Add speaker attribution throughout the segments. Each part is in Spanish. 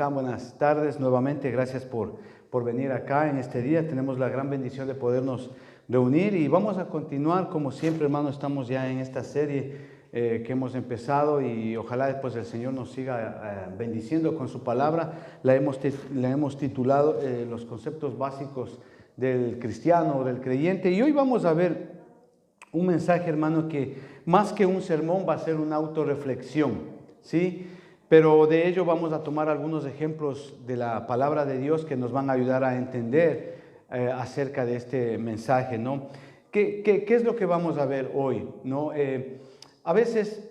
Speaker 1: están? Buenas tardes nuevamente. Gracias por venir acá en este día. Tenemos la gran bendición de podernos reunir y vamos a continuar como siempre, hermano. Estamos ya en esta serie que hemos empezado y ojalá después el Señor nos siga bendiciendo con su palabra. La hemos titulado Los conceptos básicos del cristiano o del creyente, y hoy vamos a ver un mensaje, hermano, que más que un sermón va a ser una autorreflexión, ¿sí? Pero de ello vamos a tomar algunos ejemplos de la palabra de Dios que nos van a ayudar a entender acerca de este mensaje, ¿no? ¿Qué es lo que vamos a ver hoy, ¿no? A veces,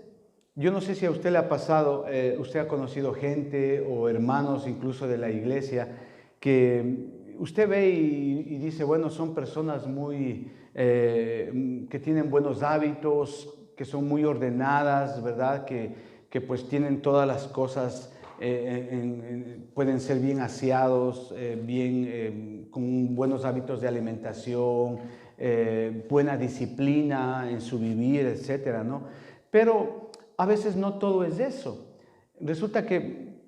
Speaker 1: yo no sé si a usted le ha pasado, usted ha conocido gente o hermanos incluso de la iglesia que usted ve y dice, bueno, son personas muy, que tienen buenos hábitos, que son muy ordenadas, ¿verdad? Que pues tienen todas las cosas, pueden ser bien aseados, con buenos hábitos de alimentación, buena disciplina en su vivir, etcétera, ¿no? Pero a veces no todo es eso. Resulta que,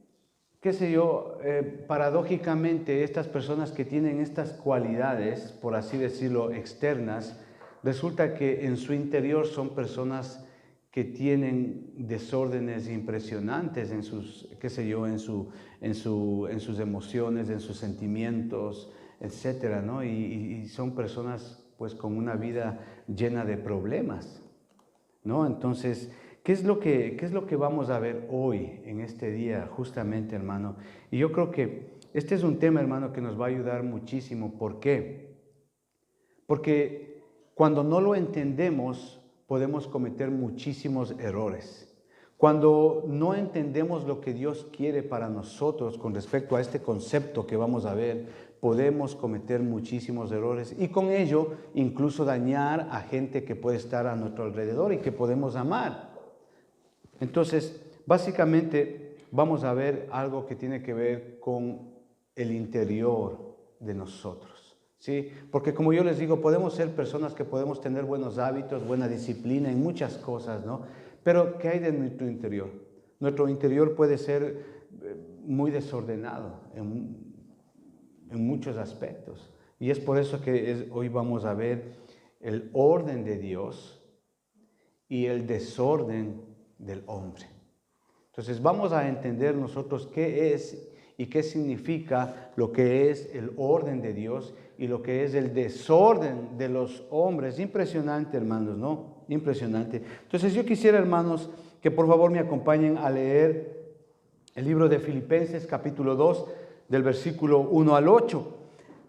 Speaker 1: qué sé yo, paradójicamente estas personas que tienen estas cualidades, por así decirlo, externas, resulta que en su interior son personas que tienen desórdenes impresionantes en sus, qué sé yo, en sus emociones, en sus sentimientos, etcétera, ¿no? Y son personas pues con una vida llena de problemas, ¿no? Entonces, ¿qué es lo que vamos a ver hoy en este día justamente, hermano? Y yo creo que este es un tema, hermano, que nos va a ayudar muchísimo. ¿Por qué? Porque cuando no lo entendemos, podemos cometer muchísimos errores. Cuando no entendemos lo que Dios quiere para nosotros con respecto a este concepto que vamos a ver, podemos cometer muchísimos errores y con ello incluso dañar a gente que puede estar a nuestro alrededor y que podemos amar. Entonces, básicamente vamos a ver algo que tiene que ver con el interior de nosotros. ¿Sí? Porque como yo les digo, podemos ser personas que podemos tener buenos hábitos, buena disciplina en muchas cosas, ¿no? Pero ¿qué hay de nuestro interior? Nuestro interior puede ser muy desordenado en muchos aspectos. Y es por eso que hoy vamos a ver el orden de Dios y el desorden del hombre. Entonces vamos a entender nosotros qué es y qué significa lo que es el orden de Dios y lo que es el desorden de los hombres. Impresionante, hermanos, ¿no? Impresionante. Entonces yo quisiera, hermanos, que por favor me acompañen a leer el libro de Filipenses, capítulo 2, del versículo 1 al 8.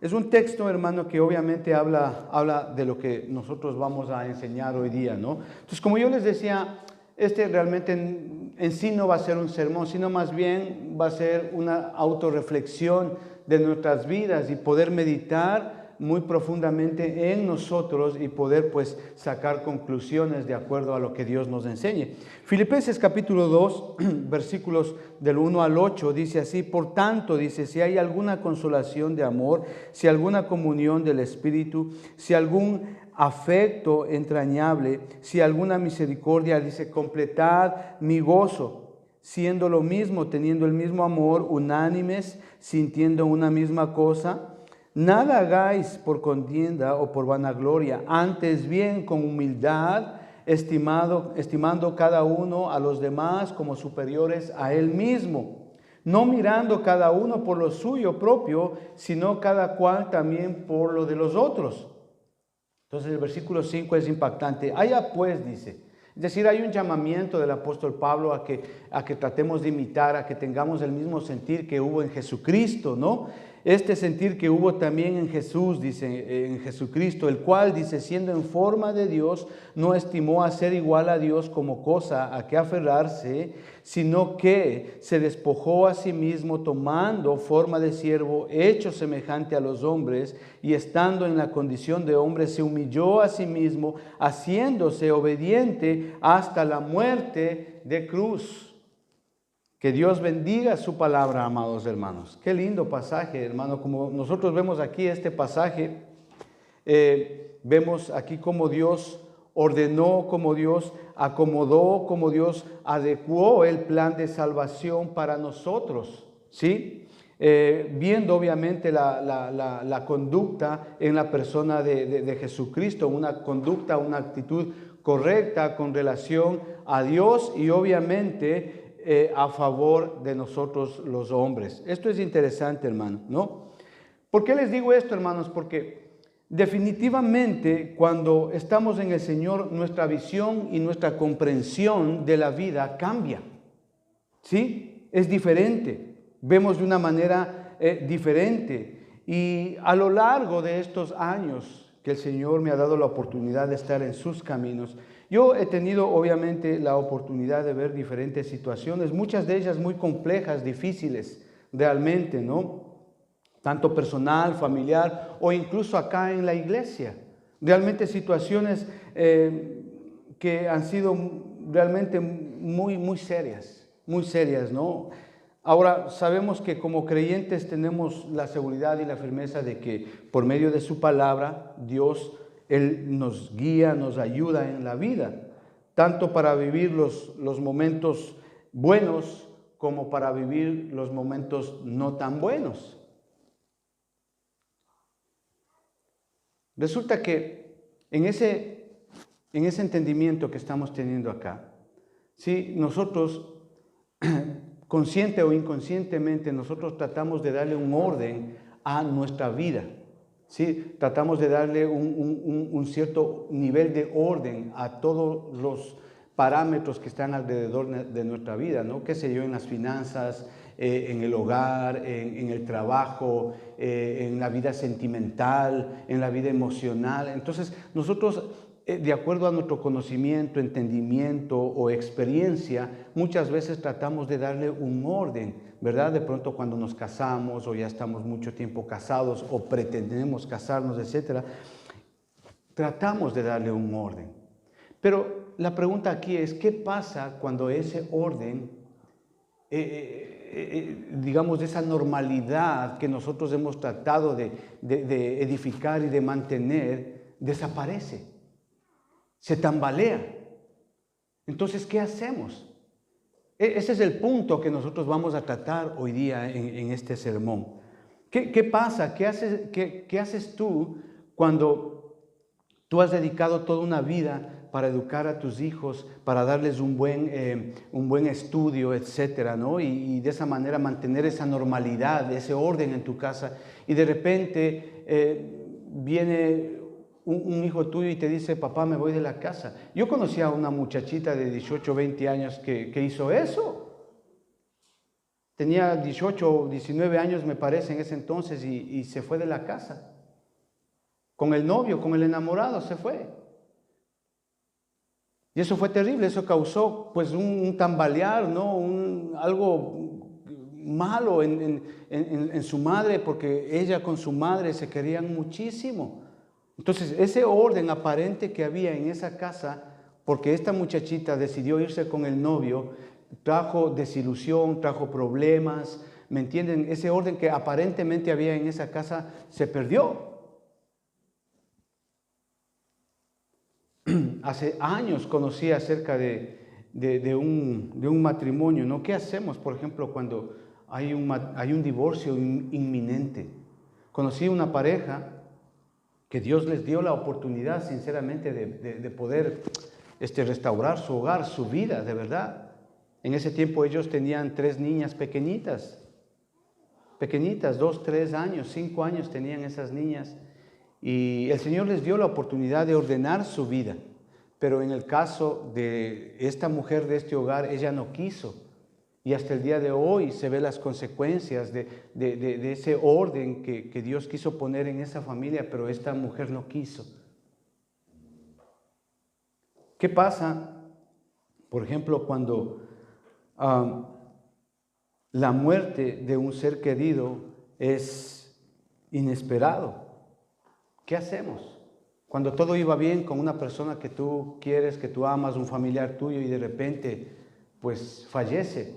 Speaker 1: Es un texto, hermano, que obviamente habla de lo que nosotros vamos a enseñar hoy día, ¿no? Entonces, como yo les decía, este realmente en sí no va a ser un sermón, sino más bien va a ser una autorreflexión de nuestras vidas y poder meditar muy profundamente en nosotros y poder pues sacar conclusiones de acuerdo a lo que Dios nos enseñe. Filipenses capítulo 2, versículos del 1 al 8, dice así: por tanto, dice, si hay alguna consolación de amor, si alguna comunión del Espíritu, si algún afecto entrañable, si alguna misericordia, dice, completad mi gozo, siendo lo mismo, teniendo el mismo amor, unánimes, sintiendo una misma cosa. Nada hagáis por contienda o por vanagloria, antes bien con humildad, estimando cada uno a los demás como superiores a él mismo, no mirando cada uno por lo suyo propio, sino cada cual también por lo de los otros. Entonces el versículo 5 es impactante. Haya pues, dice, es decir, hay un llamamiento del apóstol Pablo a que tratemos de imitar, a que tengamos el mismo sentir que hubo en Jesucristo, ¿no? Este sentir que hubo también en Jesús, dice, en Jesucristo, el cual, dice, siendo en forma de Dios, no estimó a ser igual a Dios como cosa a que aferrarse, sino que se despojó a sí mismo, tomando forma de siervo, hecho semejante a los hombres, y estando en la condición de hombre, se humilló a sí mismo, haciéndose obediente hasta la muerte de cruz. Que Dios bendiga su palabra, amados hermanos. Qué lindo pasaje, hermano. Como nosotros vemos aquí este pasaje, vemos aquí cómo Dios ordenó, cómo Dios acomodó, cómo Dios adecuó el plan de salvación para nosotros. ¿sí? Viendo obviamente la conducta en la persona de Jesucristo, una conducta, una actitud correcta con relación a Dios y obviamente a favor de nosotros los hombres. Esto es interesante, hermano, ¿no? ¿Por qué les digo esto, hermanos? Porque definitivamente cuando estamos en el Señor, nuestra visión y nuestra comprensión de la vida cambia, ¿sí? Es diferente, vemos de una manera diferente. Y a lo largo de estos años que el Señor me ha dado la oportunidad de estar en sus caminos, yo he tenido obviamente la oportunidad de ver diferentes situaciones, muchas de ellas muy complejas, difíciles realmente, ¿no? Tanto personal, familiar o incluso acá en la iglesia. Realmente situaciones que han sido realmente muy serias, ¿no? Ahora, sabemos que como creyentes tenemos la seguridad y la firmeza de que por medio de su palabra, Dios, Él nos guía, nos ayuda en la vida, tanto para vivir los momentos buenos como para vivir los momentos no tan buenos. Resulta que en ese entendimiento que estamos teniendo acá, ¿sí? Nosotros, consciente o inconscientemente, nosotros tratamos de darle un orden a nuestra vida, ¿sí? Tratamos de darle un cierto nivel de orden a todos los parámetros que están alrededor de nuestra vida, ¿no? Qué sé yo, en las finanzas, en el hogar, en el trabajo, en la vida sentimental, en la vida emocional. Entonces, nosotros, de acuerdo a nuestro conocimiento, entendimiento o experiencia, muchas veces tratamos de darle un orden, ¿verdad? De pronto cuando nos casamos o ya estamos mucho tiempo casados o pretendemos casarnos, etcétera, tratamos de darle un orden. Pero la pregunta aquí es, ¿qué pasa cuando ese orden, digamos, de esa normalidad que nosotros hemos tratado de edificar y de mantener, desaparece, se tambalea? Entonces, ¿qué hacemos? Ese es el punto que nosotros vamos a tratar hoy día en este sermón. ¿Qué pasa? ¿Qué haces tú cuando tú has dedicado toda una vida para educar a tus hijos, para darles un buen estudio, etcétera, ¿no? Y de esa manera mantener esa normalidad, ese orden en tu casa, y de repente viene un hijo tuyo y te dice, papá, me voy de la casa. Yo conocí a una muchachita de 18, 20 años que hizo eso. Tenía 18 o 19 años, me parece, en ese entonces, y se fue de la casa. Con el novio, con el enamorado, se fue. Y eso fue terrible, eso causó pues un tambalear, ¿no? Algo malo en su madre, porque ella con su madre se querían muchísimo. Entonces ese orden aparente que había en esa casa, porque esta muchachita decidió irse con el novio, trajo desilusión, trajo problemas, ¿me entienden? Ese orden que aparentemente había en esa casa se perdió. Hace años conocí acerca de un matrimonio, ¿no? ¿Qué hacemos, por ejemplo, cuando hay un divorcio inminente? Conocí una pareja que Dios les dio la oportunidad, sinceramente, de poder restaurar su hogar, su vida, de verdad. En ese tiempo ellos tenían 3 niñas pequeñitas, 2, 3 años, 5 años tenían esas niñas. Y el Señor les dio la oportunidad de ordenar su vida. Pero en el caso de esta mujer de este hogar, ella no quiso. Y hasta el día de hoy se ven las consecuencias de ese orden que Dios quiso poner en esa familia, pero esta mujer no quiso. ¿Qué pasa, por ejemplo, cuando la muerte de un ser querido es inesperado? ¿Qué hacemos? Cuando todo iba bien con una persona que tú quieres, que tú amas, un familiar tuyo, y de repente, pues, fallece.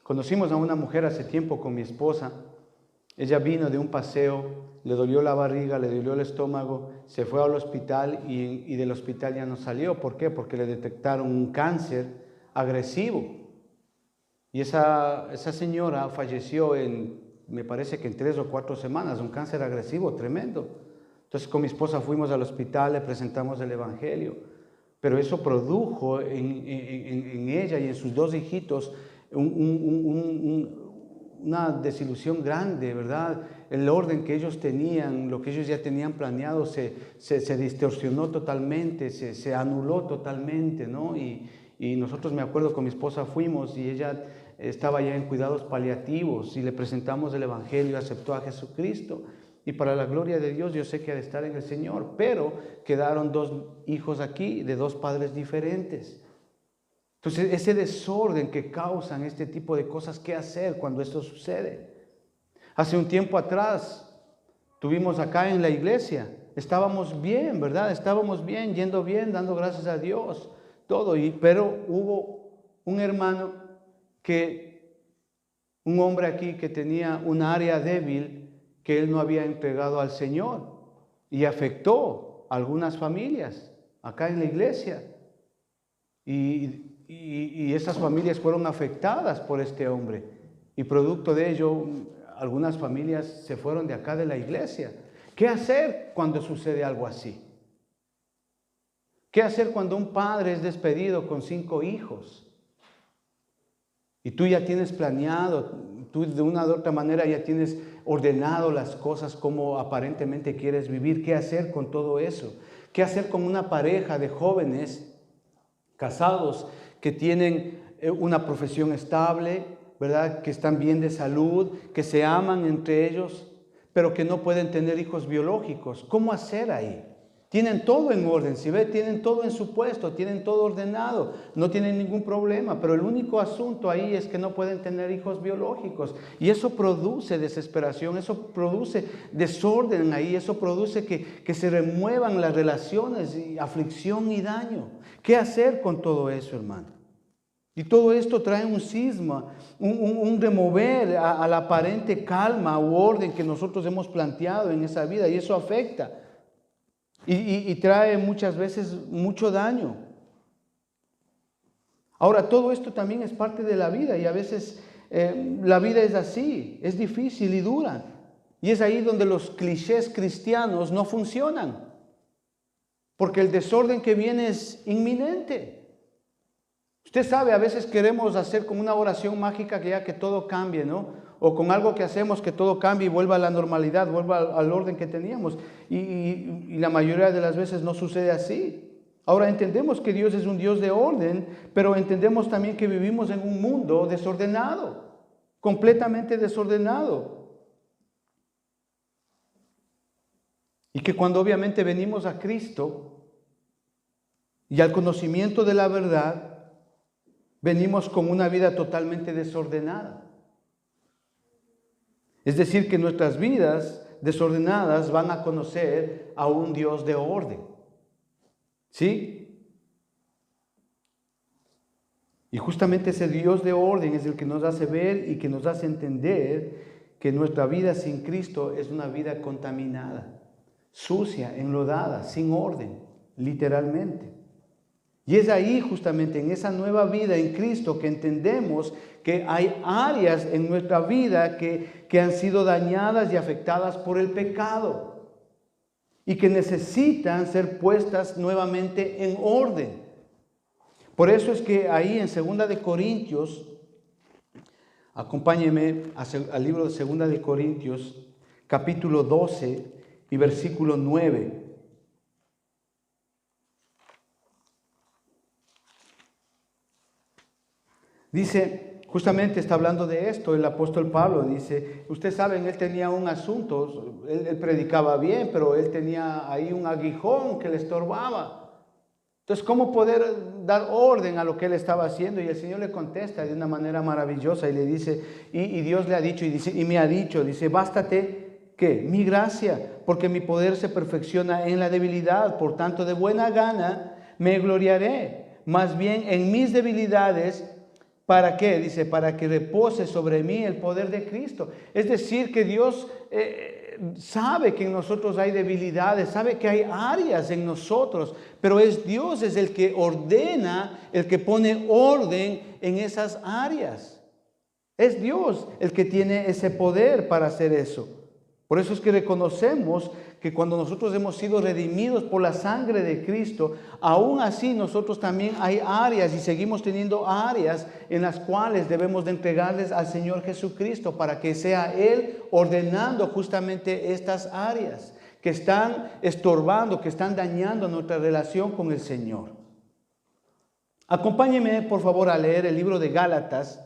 Speaker 1: Conocimos a una mujer hace tiempo con mi esposa. Ella vino de un paseo, le dolió la barriga, le dolió el estómago, se fue al hospital y del hospital ya no salió. ¿Por qué? Porque le detectaron un cáncer agresivo. Y esa señora falleció me parece que en 3 o 4 semanas, un cáncer agresivo tremendo. Entonces con mi esposa fuimos al hospital, le presentamos el Evangelio, pero eso produjo en ella y en sus 2 hijitos una desilusión grande, ¿verdad? El orden que ellos tenían, lo que ellos ya tenían planeado, se distorsionó totalmente, se anuló totalmente, ¿no? Y nosotros, me acuerdo, con mi esposa fuimos y ella estaba ya en cuidados paliativos y le presentamos el Evangelio, aceptó a Jesucristo. Y para la gloria de Dios, yo sé que ha de estar en el Señor, pero quedaron 2 hijos aquí de 2 padres diferentes. Entonces, ese desorden que causan este tipo de cosas, ¿qué hacer cuando esto sucede? Hace un tiempo atrás, tuvimos acá en la iglesia, estábamos bien, ¿verdad? Estábamos bien, yendo bien, dando gracias a Dios, todo. Pero hubo un hermano un hombre aquí que tenía un área débil que él no había entregado al Señor y afectó a algunas familias acá en la iglesia. Y esas familias fueron afectadas por este hombre. Y producto de ello, algunas familias se fueron de acá de la iglesia. ¿Qué hacer cuando sucede algo así? ¿Qué hacer cuando un padre es despedido con 5 hijos? Y tú ya tienes planeado, tú de una u otra manera ya tienes ordenado las cosas como aparentemente quieres vivir. ¿Qué hacer con todo eso? ¿Qué hacer con una pareja de jóvenes casados que tienen una profesión estable, ¿verdad? Que están bien de salud, que se aman entre ellos, pero que no pueden tener hijos biológicos? ¿Cómo hacer ahí? Tienen todo en orden, si ve, tienen todo en su puesto, tienen todo ordenado, no tienen ningún problema, pero el único asunto ahí es que no pueden tener hijos biológicos. Y eso produce desesperación, eso produce desorden ahí, eso produce que se remuevan las relaciones, y aflicción y daño. ¿Qué hacer con todo eso, hermano? Y todo esto trae un cisma, un remover a la aparente calma u orden que nosotros hemos planteado en esa vida, y eso afecta. Y trae muchas veces mucho daño. Ahora, todo esto también es parte de la vida y a veces la vida es así, es difícil y dura. Y es ahí donde los clichés cristianos no funcionan, porque el desorden que viene es inminente. Usted sabe, a veces queremos hacer como una oración mágica que todo cambie, ¿no? O con algo que hacemos que todo cambie y vuelva a la normalidad, vuelva al orden que teníamos. Y la mayoría de las veces no sucede así. Ahora entendemos que Dios es un Dios de orden, pero entendemos también que vivimos en un mundo desordenado, completamente desordenado. Y que cuando obviamente venimos a Cristo y al conocimiento de la verdad, venimos con una vida totalmente desordenada. Es decir, que nuestras vidas desordenadas van a conocer a un Dios de orden. ¿Sí? Y justamente ese Dios de orden es el que nos hace ver y que nos hace entender que nuestra vida sin Cristo es una vida contaminada, sucia, enlodada, sin orden, literalmente. Y es ahí justamente en esa nueva vida en Cristo que entendemos que hay áreas en nuestra vida que han sido dañadas y afectadas por el pecado y que necesitan ser puestas nuevamente en orden. Por eso es que ahí en 2 de Corintios, acompáñenme al libro de 2 de Corintios, capítulo 12 y versículo 9. Dice, justamente está hablando de esto, el apóstol Pablo dice, ustedes saben, él tenía un asunto, él predicaba bien, pero él tenía ahí un aguijón que le estorbaba. Entonces, ¿cómo poder dar orden a lo que él estaba haciendo? Y el Señor le contesta de una manera maravillosa y le dice, y Dios le ha dicho, y me ha dicho, dice, bástate, ¿qué? Mi gracia, porque mi poder se perfecciona en la debilidad, por tanto, de buena gana me gloriaré, más bien en mis debilidades. ¿Para qué? Dice, para que repose sobre mí el poder de Cristo. Es decir, que Dios sabe que en nosotros hay debilidades, sabe que hay áreas en nosotros, pero Dios es el que ordena, el que pone orden en esas áreas. Es Dios el que tiene ese poder para hacer eso. Por eso es que reconocemos que cuando nosotros hemos sido redimidos por la sangre de Cristo, aún así nosotros también hay áreas y seguimos teniendo áreas en las cuales debemos de entregarles al Señor Jesucristo para que sea Él ordenando justamente estas áreas que están estorbando, que están dañando nuestra relación con el Señor. Acompáñenme por favor a leer el libro de Gálatas,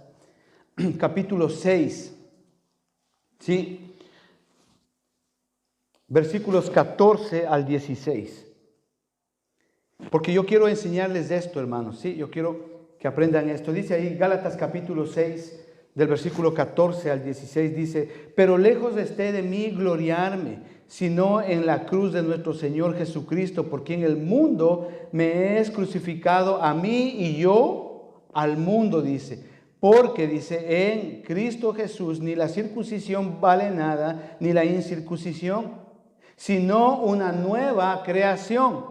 Speaker 1: capítulo 6, ¿sí? Versículos 14 al 16. Porque yo quiero enseñarles esto, hermanos, ¿sí? Yo quiero que aprendan esto. Dice ahí Gálatas capítulo 6, del versículo 14 al 16, dice: pero lejos esté de mí gloriarme, sino en la cruz de nuestro Señor Jesucristo, por quien el mundo me es crucificado a mí y yo al mundo, dice. Porque, dice, en Cristo Jesús ni la circuncisión vale nada, ni la incircuncisión, sino una nueva creación.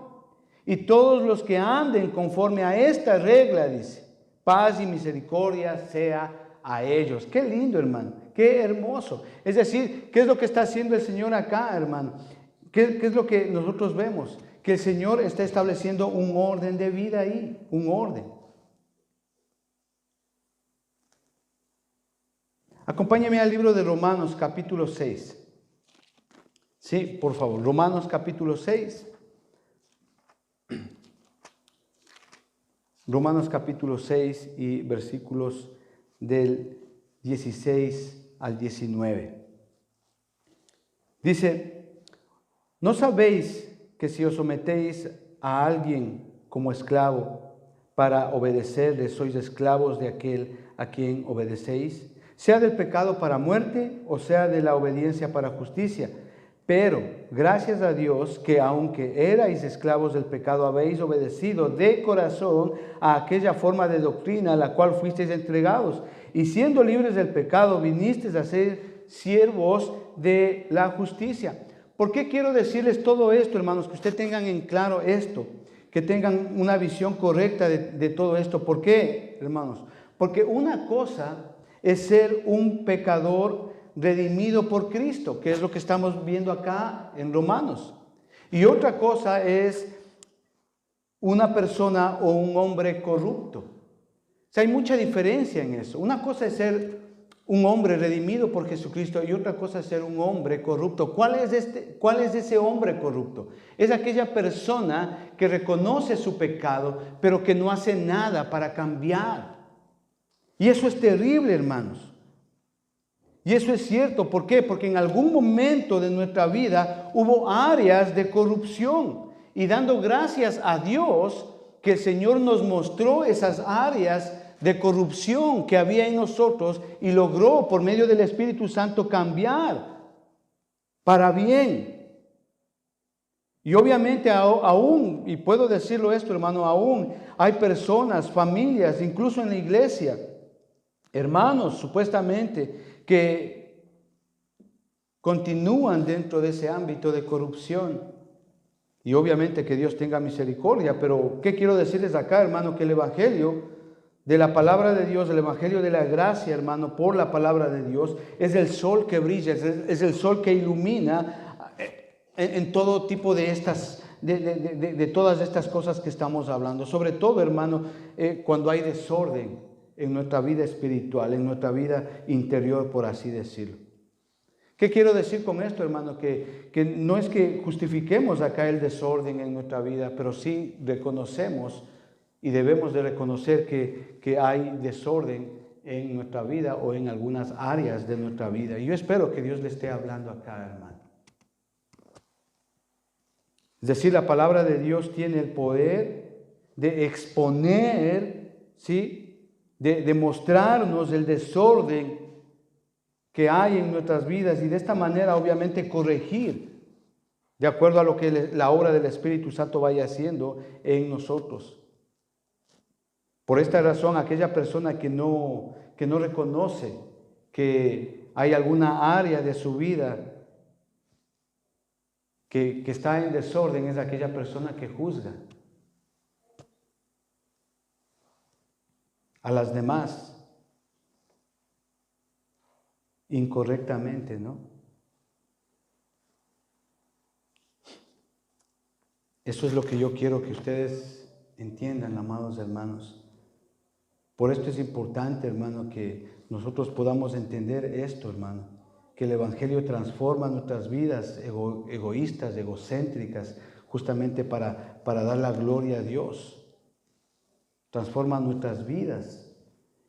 Speaker 1: Y todos los que anden conforme a esta regla, dice, paz y misericordia sea a ellos. Qué lindo, hermano, qué hermoso. Es decir, ¿qué es lo que está haciendo el Señor acá, hermano? ¿Qué es lo que nosotros vemos? Que el Señor está estableciendo un orden de vida ahí, un orden. Acompáñame al libro de Romanos capítulo 6. Sí, por favor, Romanos capítulo 6. Romanos capítulo 6 y versículos del 16 al 19. Dice: ¿no sabéis que si os sometéis a alguien como esclavo para obedecerle, sois esclavos de aquel a quien obedecéis? Sea del pecado para muerte o sea de la obediencia para justicia. Pero gracias a Dios que aunque erais esclavos del pecado, habéis obedecido de corazón a aquella forma de doctrina a la cual fuisteis entregados. Y siendo libres del pecado, vinisteis a ser siervos de la justicia. ¿Por qué quiero decirles todo esto, hermanos? Que ustedes tengan en claro esto, que tengan una visión correcta de todo esto. ¿Por qué, hermanos? Porque una cosa es ser un pecador redimido por Cristo, que es lo que estamos viendo acá en Romanos. Y otra cosa es una persona o un hombre corrupto. O sea, hay mucha diferencia en eso. Una cosa es ser un hombre redimido por Jesucristo y otra cosa es ser un hombre corrupto. ¿Cuál es ese hombre corrupto? Es aquella persona que reconoce su pecado, pero que no hace nada para cambiar. Y eso es terrible, hermanos. Y eso es cierto. ¿Por qué? Porque en algún momento de nuestra vida hubo áreas de corrupción. Y dando gracias a Dios que el Señor nos mostró esas áreas de corrupción que había en nosotros y logró por medio del Espíritu Santo cambiar para bien. Y obviamente aún, y puedo decirlo esto, hermano, aún hay personas, familias, incluso en la iglesia, hermanos supuestamente que continúan dentro de ese ámbito de corrupción. Y obviamente que Dios tenga misericordia, pero ¿qué quiero decirles acá, hermano? Que el evangelio de la palabra de Dios, el evangelio de la gracia, hermano, por la palabra de Dios, es el sol que brilla, es el sol que ilumina en todo tipo de estas, de todas estas cosas que estamos hablando. Sobre todo, hermano, cuando hay desorden en nuestra vida espiritual, en nuestra vida interior, por así decirlo. ¿Qué quiero decir con esto, hermano? Que no es que justifiquemos acá el desorden en nuestra vida, pero sí reconocemos y debemos de reconocer que hay desorden en nuestra vida o en algunas áreas de nuestra vida. Y yo espero que Dios le esté hablando acá, hermano. Es decir, la palabra de Dios tiene el poder de exponer, ¿sí? De mostrarnos el desorden que hay en nuestras vidas y de esta manera obviamente corregir de acuerdo a lo que la obra del Espíritu Santo vaya haciendo en nosotros. Por esta razón, aquella persona que no reconoce que hay alguna área de su vida que está en desorden es aquella persona que juzga a las demás. incorrectamente, ¿no? Eso es lo que yo quiero que ustedes entiendan, amados hermanos. Por esto es importante, hermano, que nosotros podamos entender esto, hermano, que el Evangelio transforma nuestras vidas egoístas, egocéntricas, justamente para dar la gloria a Dios. Transforma nuestras vidas.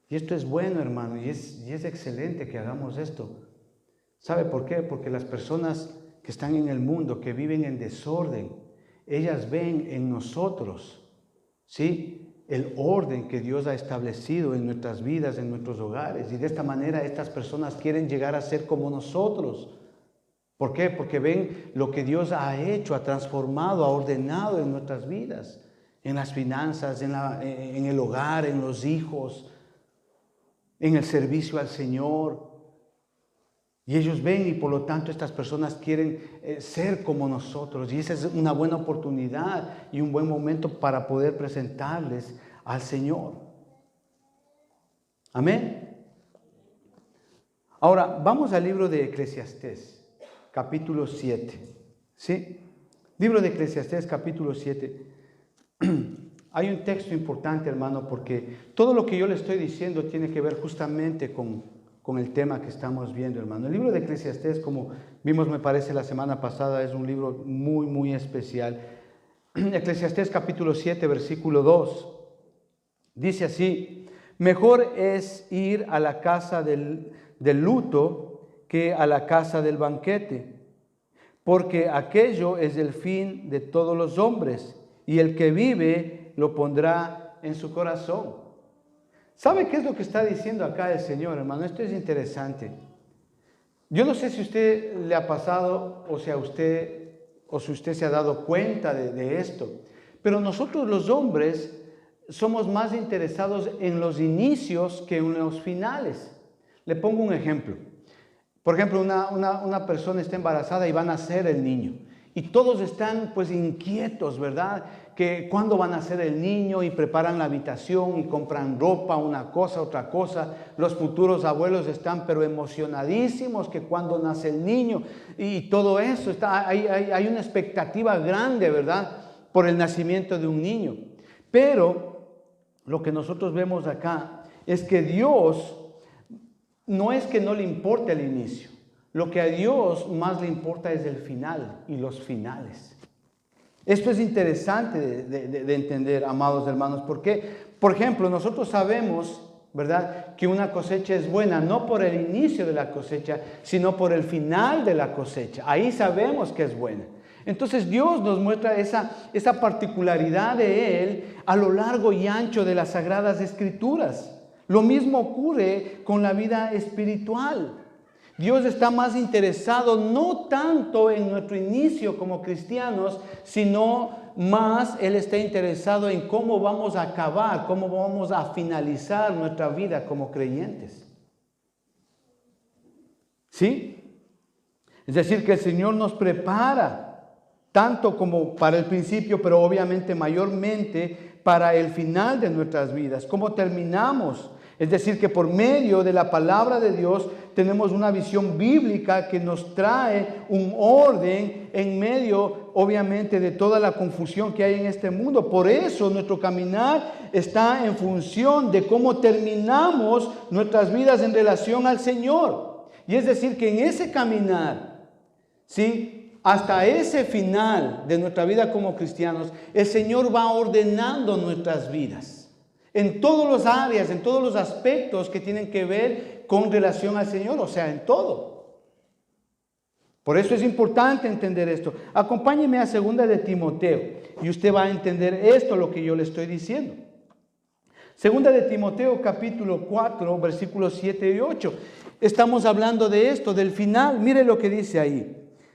Speaker 1: Y esto es bueno, hermano, y es excelente que hagamos esto. ¿Sabe por qué? Porque las personas que están en el mundo, que viven en desorden, ellas ven en nosotros, ¿sí?, el orden que Dios ha establecido en nuestras vidas, en nuestros hogares. Y de esta manera estas personas quieren llegar a ser como nosotros. ¿Por qué? Porque ven lo que Dios ha hecho, ha transformado, ha ordenado en nuestras vidas. En las finanzas, en el hogar, en los hijos, en el servicio al Señor. Y ellos ven y por lo tanto estas personas quieren ser como nosotros. Y esa es una buena oportunidad y un buen momento para poder presentarles al Señor. Amén. Ahora, vamos al libro de Eclesiastés, capítulo 7. ¿Sí? Libro de Eclesiastés, capítulo 7. Hay un texto importante, hermano, porque todo lo que yo le estoy diciendo tiene que ver justamente con el tema que estamos viendo, hermano. El libro de Eclesiastés, como vimos, me parece, la semana pasada, es un libro muy, muy especial. Eclesiastés capítulo 7, versículo 2, dice así: mejor es ir a la casa del luto que a la casa del banquete, porque aquello es el fin de todos los hombres, y el que vive lo pondrá en su corazón. ¿Sabe qué es lo que está diciendo acá el Señor, hermano? Esto es interesante. Yo no sé si a usted le ha pasado o si usted se ha dado cuenta de esto, pero nosotros los hombres somos más interesados en los inicios que en los finales. Le pongo un ejemplo. Por ejemplo, una persona está embarazada y va a nacer el niño. Y todos están pues inquietos, ¿verdad? Que cuándo va a nacer el niño y preparan la habitación y compran ropa, una cosa, otra cosa. Los futuros abuelos están pero emocionadísimos que cuándo nace el niño y todo eso. Hay una expectativa grande, ¿verdad? Por el nacimiento de un niño. Pero lo que nosotros vemos acá es que Dios no es que no le importe el inicio. Lo que a Dios más le importa es el final y los finales. Esto es interesante de entender, amados hermanos, porque, por ejemplo, nosotros sabemos, ¿verdad?, que una cosecha es buena no por el inicio de la cosecha, sino por el final de la cosecha. Ahí sabemos que es buena. Entonces Dios nos muestra esa particularidad de Él a lo largo y ancho de las Sagradas Escrituras. Lo mismo ocurre con la vida espiritual. Dios está más interesado no tanto en nuestro inicio como cristianos, sino más Él está interesado en cómo vamos a acabar, cómo vamos a finalizar nuestra vida como creyentes. ¿Sí? Es decir, que el Señor nos prepara tanto como para el principio, pero obviamente mayormente para el final de nuestras vidas, cómo terminamos. Es decir, que por medio de la palabra de Dios tenemos una visión bíblica que nos trae un orden en medio, obviamente, de toda la confusión que hay en este mundo. Por eso nuestro caminar está en función de cómo terminamos nuestras vidas en relación al Señor. Y es decir, que en ese caminar, ¿sí?, hasta ese final de nuestra vida como cristianos, el Señor va ordenando nuestras vidas. En todas las áreas, en todos los aspectos que tienen que ver con relación al Señor, o sea, en todo. Por eso es importante entender esto. Acompáñeme a 2 de Timoteo y usted va a entender esto, lo que yo le estoy diciendo. 2 de Timoteo capítulo 4, versículos 7 y 8. Estamos hablando de esto, del final. Mire lo que dice ahí.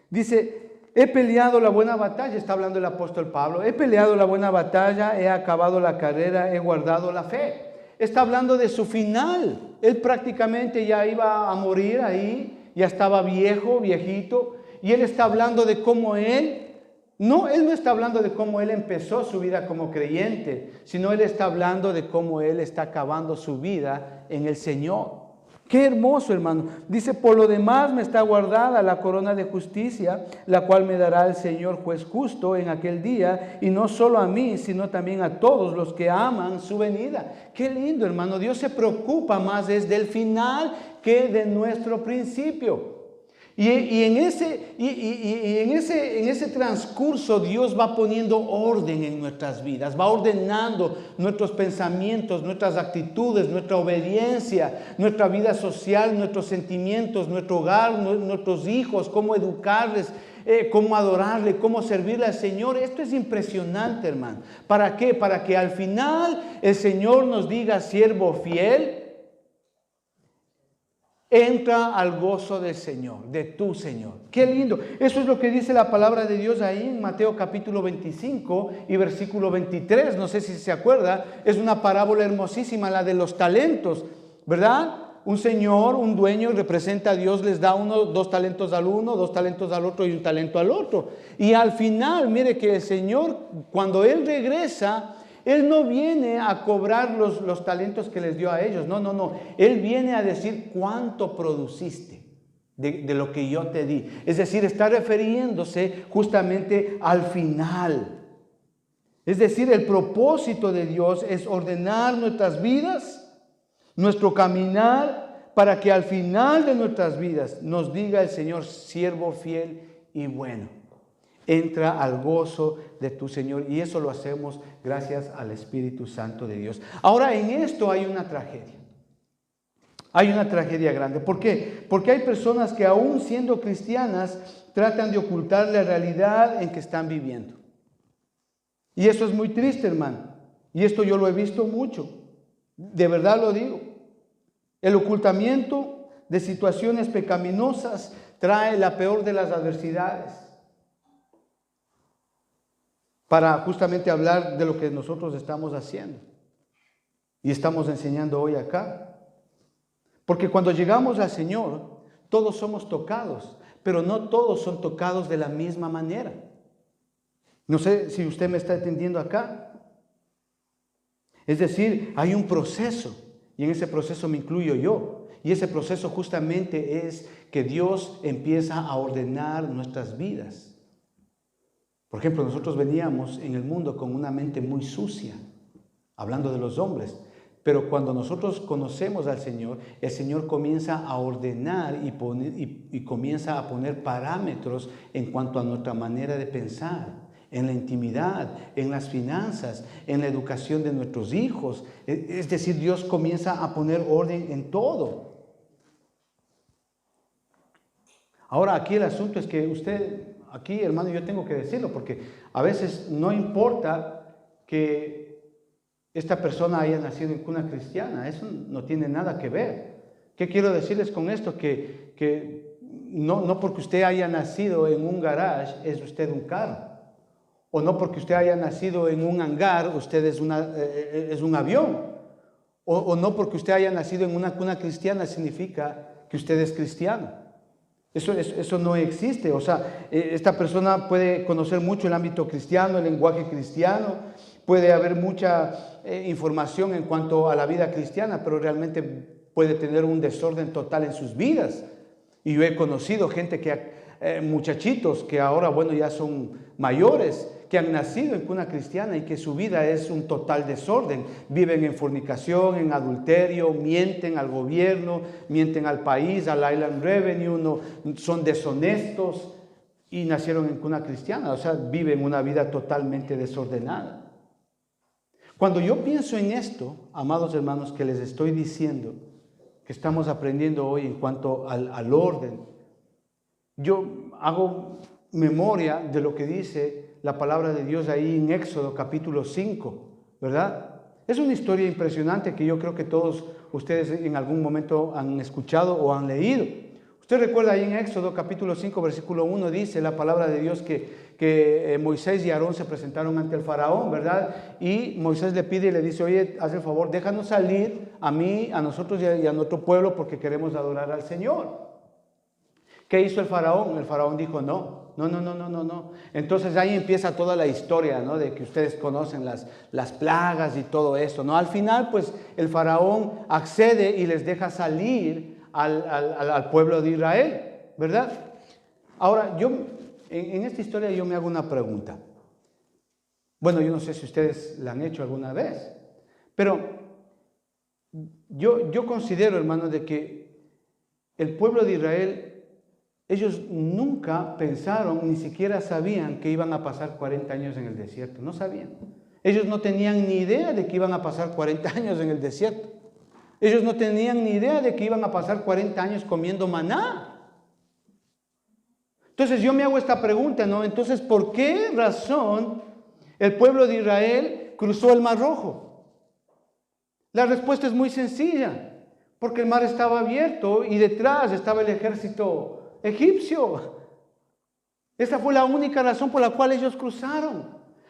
Speaker 1: Dice: he peleado la buena batalla, está hablando el apóstol Pablo. He peleado la buena batalla, he acabado la carrera, he guardado la fe. Está hablando de su final. Él prácticamente ya iba a morir ahí, ya estaba viejo, viejito. Y él está hablando de cómo él no está hablando de cómo él empezó su vida como creyente, sino él está hablando de cómo él está acabando su vida en el Señor. Qué hermoso, hermano. Dice, por lo demás me está guardada la corona de justicia, la cual me dará el Señor juez justo en aquel día, y no solo a mí, sino también a todos los que aman su venida. Qué lindo, hermano. Dios se preocupa más desde el final que de nuestro principio. Y en ese transcurso Dios va poniendo orden en nuestras vidas, va ordenando nuestros pensamientos, nuestras actitudes, nuestra obediencia, nuestra vida social, nuestros sentimientos, nuestro hogar, nuestros hijos, cómo educarles, cómo adorarle, cómo servirle al Señor. Esto es impresionante, hermano. ¿Para qué? Para que al final el Señor nos diga, siervo fiel, entra al gozo del Señor, de tu Señor. Qué lindo. Eso es lo que dice la palabra de Dios ahí en Mateo capítulo 25 y versículo 23. No sé si se acuerda. Es una parábola hermosísima, la de los talentos, ¿verdad? Un señor, un dueño representa a Dios, les da 2 talentos al uno, 2 talentos al otro y 1 talento al otro. Y al final, mire que el Señor, cuando Él regresa, Él no viene a cobrar los talentos que les dio a ellos. No. Él viene a decir cuánto produciste de lo que yo te di. Es decir, está refiriéndose justamente al final. Es decir, el propósito de Dios es ordenar nuestras vidas, nuestro caminar, para que al final de nuestras vidas nos diga el Señor, siervo fiel y bueno. Entra al gozo de tu Señor, y eso lo hacemos gracias al Espíritu Santo de Dios. Ahora, en esto hay una tragedia. Hay una tragedia grande. ¿Por qué? Porque hay personas que aún siendo cristianas tratan de ocultar la realidad en que están viviendo. Y eso es muy triste, hermano. Y esto yo lo he visto mucho. De verdad lo digo. El ocultamiento de situaciones pecaminosas trae la peor de las adversidades. Para justamente hablar de lo que nosotros estamos haciendo y estamos enseñando hoy acá. Porque cuando llegamos al Señor, todos somos tocados, pero no todos son tocados de la misma manera. No sé si usted me está entendiendo acá. Es decir, hay un proceso, y en ese proceso me incluyo yo. Y ese proceso justamente es que Dios empieza a ordenar nuestras vidas. Por ejemplo, nosotros veníamos en el mundo con una mente muy sucia, hablando de los hombres. Pero cuando nosotros conocemos al Señor, el Señor comienza a ordenar y comienza a poner parámetros en cuanto a nuestra manera de pensar, en la intimidad, en las finanzas, en la educación de nuestros hijos. Es decir, Dios comienza a poner orden en todo. Ahora, aquí el asunto es que usted... Aquí, hermano, yo tengo que decirlo porque a veces no importa que esta persona haya nacido en cuna cristiana. Eso no tiene nada que ver. ¿Qué quiero decirles con esto? Que no porque usted haya nacido en un garage es usted un carro. O no porque usted haya nacido en un hangar usted es un avión. O no porque usted haya nacido en una cuna cristiana significa que usted es cristiano. Eso no existe. O sea, esta persona puede conocer mucho el ámbito cristiano, el lenguaje cristiano, puede haber mucha información en cuanto a la vida cristiana, pero realmente puede tener un desorden total en sus vidas. Y yo he conocido gente muchachitos que ahora, bueno, ya son mayores, que han nacido en cuna cristiana y que su vida es un total desorden. Viven en fornicación, en adulterio, mienten al gobierno, mienten al país, al Island Revenue, no, son deshonestos y nacieron en cuna cristiana. O sea, viven una vida totalmente desordenada. Cuando yo pienso en esto, amados hermanos, que les estoy diciendo, que estamos aprendiendo hoy en cuanto al orden, yo hago memoria de lo que dice la palabra de Dios ahí en Éxodo capítulo 5, ¿verdad? Es una historia impresionante que yo creo que todos ustedes en algún momento han escuchado o han leído. Usted recuerda ahí en Éxodo capítulo 5, versículo 1, dice la palabra de Dios que Moisés y Aarón se presentaron ante el faraón, ¿verdad? Y Moisés le pide y le dice, oye, haz el favor, déjanos salir a mí, a nosotros y a nuestro pueblo porque queremos adorar al Señor. ¿Qué hizo el faraón? El faraón dijo, no, No. Entonces ahí empieza toda la historia, ¿no? De que ustedes conocen las plagas y todo eso, ¿no? Al final, pues el faraón accede y les deja salir al pueblo de Israel, ¿verdad? Ahora, en esta historia yo me hago una pregunta. Bueno, yo no sé si ustedes la han hecho alguna vez, pero yo considero, hermanos, de que el pueblo de Israel, ellos nunca pensaron, ni siquiera sabían que iban a pasar 40 años en el desierto. No sabían. Ellos no tenían ni idea de que iban a pasar 40 años en el desierto. Ellos no tenían ni idea de que iban a pasar 40 años comiendo maná. Entonces yo me hago esta pregunta, ¿no? Entonces, ¿por qué razón el pueblo de Israel cruzó el Mar Rojo? La respuesta es muy sencilla. Porque el mar estaba abierto y detrás estaba el ejército egipcio. Esa fue la única razón por la cual ellos cruzaron.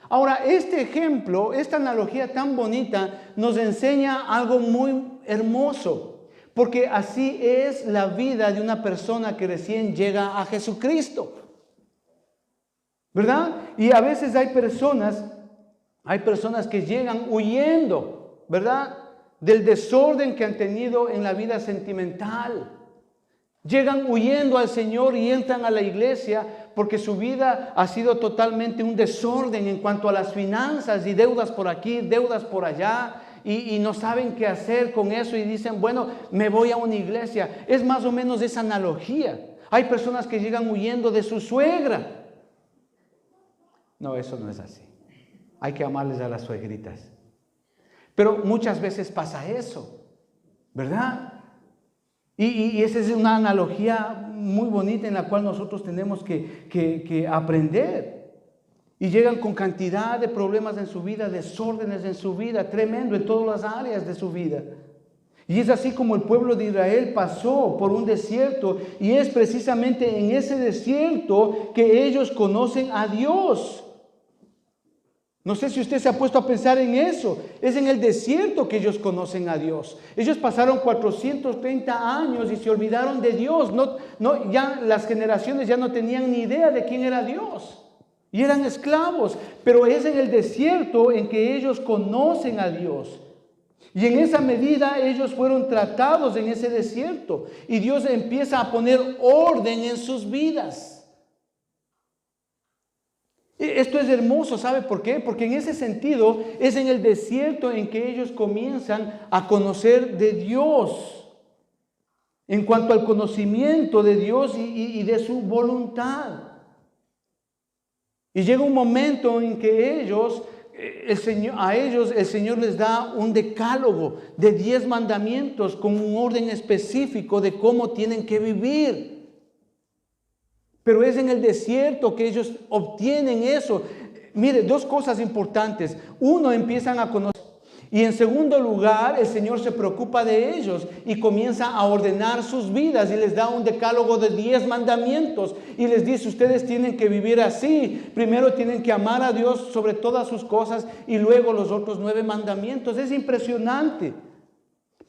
Speaker 1: Ahora, este ejemplo, esta analogía tan bonita, nos enseña algo muy hermoso. Porque así es la vida de una persona que recién llega a Jesucristo. ¿Verdad? Y a veces hay personas que llegan huyendo, ¿verdad?, del desorden que han tenido en la vida sentimental. Llegan huyendo al Señor y entran a la iglesia porque su vida ha sido totalmente un desorden en cuanto a las finanzas y deudas por aquí, deudas por allá, y no saben qué hacer con eso y dicen, bueno, me voy a una iglesia. Es más o menos esa analogía. Hay personas que llegan huyendo de su suegra. No, eso no es así. Hay que amarles a las suegritas. Pero muchas veces pasa eso, ¿verdad? Y esa es una analogía muy bonita en la cual nosotros tenemos que aprender. Y llegan con cantidad de problemas en su vida, desórdenes en su vida, tremendo en todas las áreas de su vida. Y es así como el pueblo de Israel pasó por un desierto, y es precisamente en ese desierto que ellos conocen a Dios. No sé si usted se ha puesto a pensar en eso. Es en el desierto que ellos conocen a Dios. Ellos pasaron 430 años y se olvidaron de Dios. Ya las generaciones ya no tenían ni idea de quién era Dios. Y eran esclavos. Pero es en el desierto en que ellos conocen a Dios. Y en esa medida ellos fueron tratados en ese desierto. Y Dios empieza a poner orden en sus vidas. Esto es hermoso, ¿sabe por qué? Porque en ese sentido es en el desierto en que ellos comienzan a conocer de Dios, en cuanto al conocimiento de Dios y de su voluntad. Y llega un momento en que el Señor les da un decálogo de 10 mandamientos con un orden específico de cómo tienen que vivir. Pero es en el desierto que ellos obtienen eso. Mire, dos cosas importantes. Uno, empiezan a conocer. Y en segundo lugar, el Señor se preocupa de ellos y comienza a ordenar sus vidas y les da un decálogo de 10 mandamientos. Y les dice, ustedes tienen que vivir así. Primero tienen que amar a Dios sobre todas sus cosas y luego los otros 9 mandamientos. Es impresionante.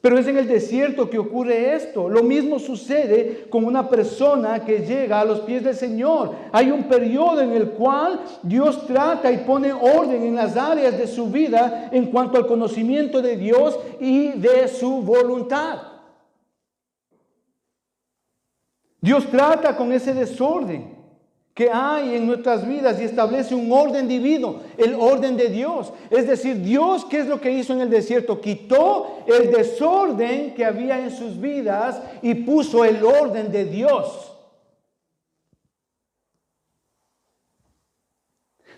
Speaker 1: Pero es en el desierto que ocurre esto. Lo mismo sucede con una persona que llega a los pies del Señor. Hay un periodo en el cual Dios trata y pone orden en las áreas de su vida en cuanto al conocimiento de Dios y de su voluntad. Dios trata con ese desorden que hay en nuestras vidas y establece un orden divino, el orden de Dios. Es decir, Dios, ¿qué es lo que hizo en el desierto? Quitó el desorden que había en sus vidas y puso el orden de Dios.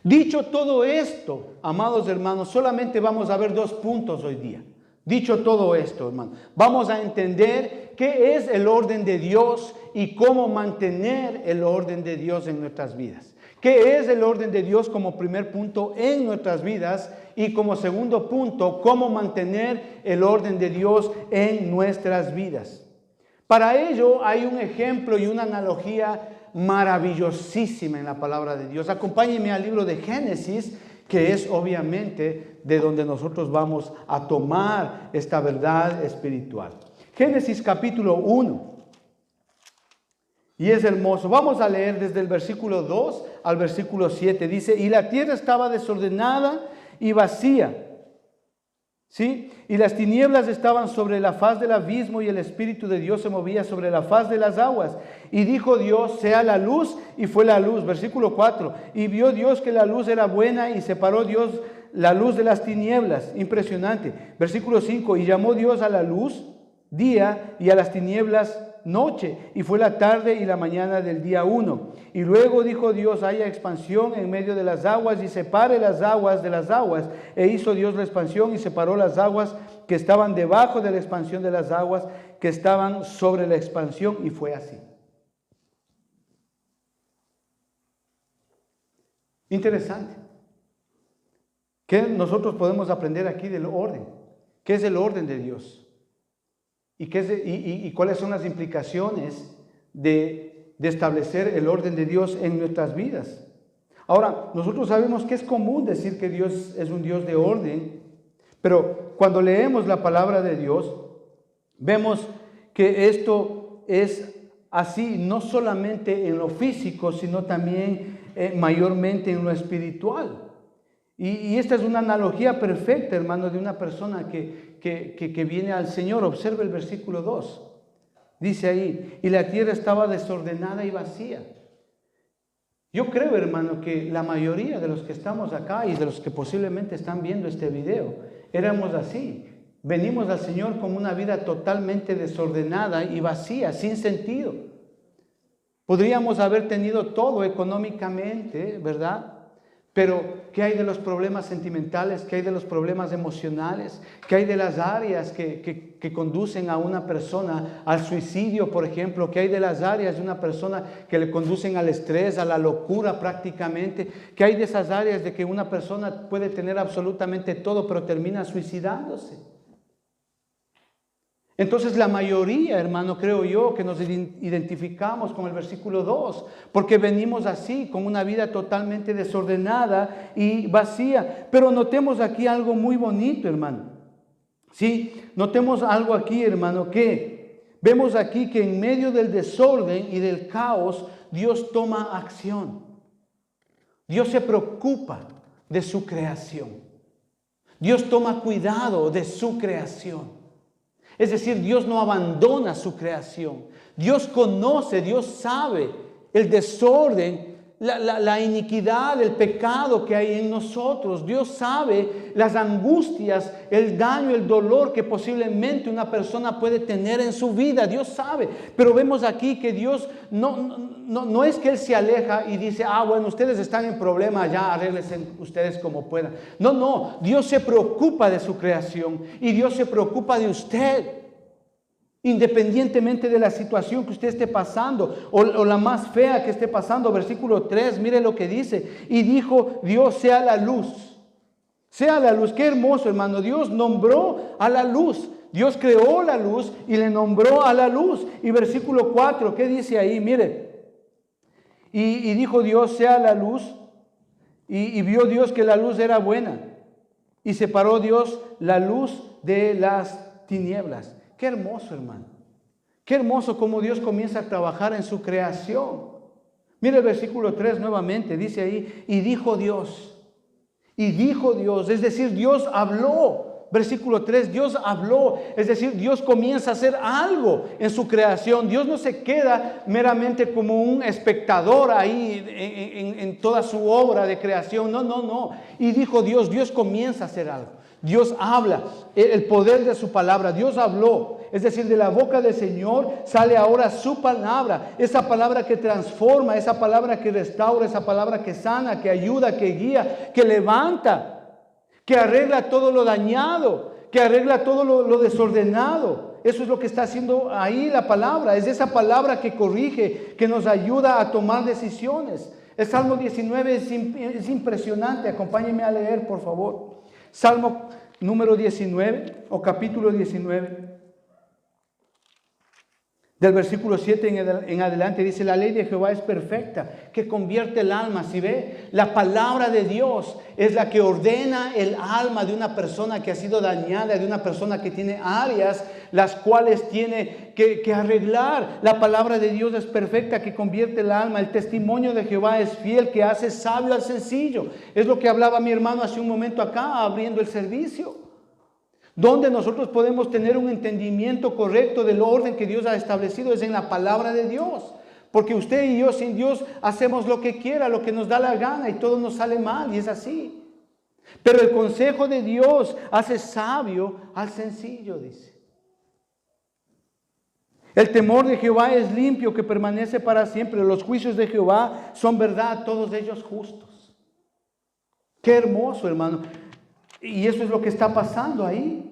Speaker 1: Dicho todo esto, amados hermanos, solamente vamos a ver 2 puntos hoy día. Dicho todo esto, hermano, vamos a entender qué es el orden de Dios y cómo mantener el orden de Dios en nuestras vidas. ¿Qué es el orden de Dios como primer punto en nuestras vidas? Y como segundo punto, cómo mantener el orden de Dios en nuestras vidas. Para ello hay un ejemplo y una analogía maravillosísima en la palabra de Dios. Acompáñenme al libro de Génesis, que es obviamente de donde nosotros vamos a tomar esta verdad espiritual. Génesis capítulo 1. Y es hermoso. Vamos a leer desde el versículo 2 al versículo 7. Dice, y la tierra estaba desordenada y vacía, ¿sí? Y las tinieblas estaban sobre la faz del abismo y el Espíritu de Dios se movía sobre la faz de las aguas. Y dijo Dios, sea la luz, y fue la luz. Versículo 4. Y vio Dios que la luz era buena y separó Dios la luz de las tinieblas. Impresionante. Versículo 5. Y llamó Dios a la luz día y a las tinieblas noche, y fue la tarde y la mañana del día 1. Y luego dijo Dios, haya expansión en medio de las aguas y separe las aguas de las aguas. E hizo Dios la expansión y separó las aguas que estaban debajo de la expansión de las aguas que estaban sobre la expansión, y fue así. Interesante. ¿Qué nosotros podemos aprender aquí del orden? ¿Qué es el orden de Dios? ¿Y cuáles son las implicaciones de establecer el orden de Dios en nuestras vidas? Ahora, nosotros sabemos que es común decir que Dios es un Dios de orden, pero cuando leemos la palabra de Dios, vemos que esto es así, no solamente en lo físico, sino también mayormente en lo espiritual. Y esta es una analogía perfecta, hermano, de una persona que viene al Señor. Observe el versículo 2. Dice ahí, y la tierra estaba desordenada y vacía. Yo creo, hermano, que la mayoría de los que estamos acá y de los que posiblemente están viendo este video, éramos así. Venimos al Señor con una vida totalmente desordenada y vacía, sin sentido. Podríamos haber tenido todo económicamente, ¿verdad? Pero, ¿qué hay de los problemas sentimentales? ¿Qué hay de los problemas emocionales? ¿Qué hay de las áreas que conducen a una persona al suicidio, por ejemplo? ¿Qué hay de las áreas de una persona que le conducen al estrés, a la locura prácticamente? ¿Qué hay de esas áreas de que una persona puede tener absolutamente todo, pero termina suicidándose? Entonces la mayoría, hermano, creo yo, que nos identificamos con el versículo 2, porque venimos así, con una vida totalmente desordenada y vacía. Pero notemos aquí algo muy bonito, hermano. Sí, notemos algo aquí, hermano, que vemos aquí que en medio del desorden y del caos, Dios toma acción. Dios se preocupa de su creación. Dios toma cuidado de su creación. Es decir, Dios no abandona su creación. Dios conoce, Dios sabe el desorden, la iniquidad, el pecado que hay en nosotros. Dios sabe las angustias, el daño, el dolor que posiblemente una persona puede tener en su vida. Dios sabe. Pero vemos aquí que Dios no es que Él se aleja y dice, bueno, ustedes están en problema, ya arréglense ustedes como puedan. No, Dios se preocupa de su creación y Dios se preocupa de usted. Independientemente de la situación que usted esté pasando o la más fea que esté pasando. Versículo 3, mire lo que dice. Y dijo Dios, sea la luz. Sea la luz. Qué hermoso, hermano. Dios nombró a la luz. Dios creó la luz y le nombró a la luz. Y versículo 4, ¿qué dice ahí? Mire. Y dijo Dios, sea la luz. Y vio Dios que la luz era buena. Y separó Dios la luz de las tinieblas. Qué hermoso, hermano. Qué hermoso cómo Dios comienza a trabajar en su creación. Mire el versículo 3 nuevamente. Dice ahí, y dijo Dios. Y dijo Dios. Es decir, Dios habló. Versículo 3, Dios habló. Es decir, Dios comienza a hacer algo en su creación. Dios no se queda meramente como un espectador ahí en toda su obra de creación. No. Y dijo Dios, Dios comienza a hacer algo. Dios habla, el poder de su palabra. Dios habló, es decir, de la boca del Señor sale ahora su palabra, esa palabra que transforma, esa palabra que restaura, esa palabra que sana, que ayuda, que guía, que levanta, que arregla todo lo dañado, que arregla todo lo desordenado. Eso es lo que está haciendo ahí la palabra. Es esa palabra que corrige, que nos ayuda a tomar decisiones. El Salmo 19 es impresionante. Acompáñenme a leer, por favor. Salmo número 19 o capítulo 19. Del versículo 7 en adelante dice, la ley de Jehová es perfecta, que convierte el alma. Si ve, la palabra de Dios es la que ordena el alma de una persona que ha sido dañada, de una persona que tiene áreas las cuales tiene que arreglar. La palabra de Dios es perfecta, que convierte el alma. El testimonio de Jehová es fiel, que hace sabio al sencillo. Es lo que hablaba mi hermano hace un momento acá, abriendo el servicio. Donde nosotros podemos tener un entendimiento correcto del orden que Dios ha establecido es en la palabra de Dios. Porque usted y yo sin Dios hacemos lo que quiera, lo que nos da la gana y todo nos sale mal y es así. Pero el consejo de Dios hace sabio al sencillo, dice. El temor de Jehová es limpio, que permanece para siempre. Los juicios de Jehová son verdad, todos ellos justos. Qué hermoso, hermano. Y eso es lo que está pasando ahí.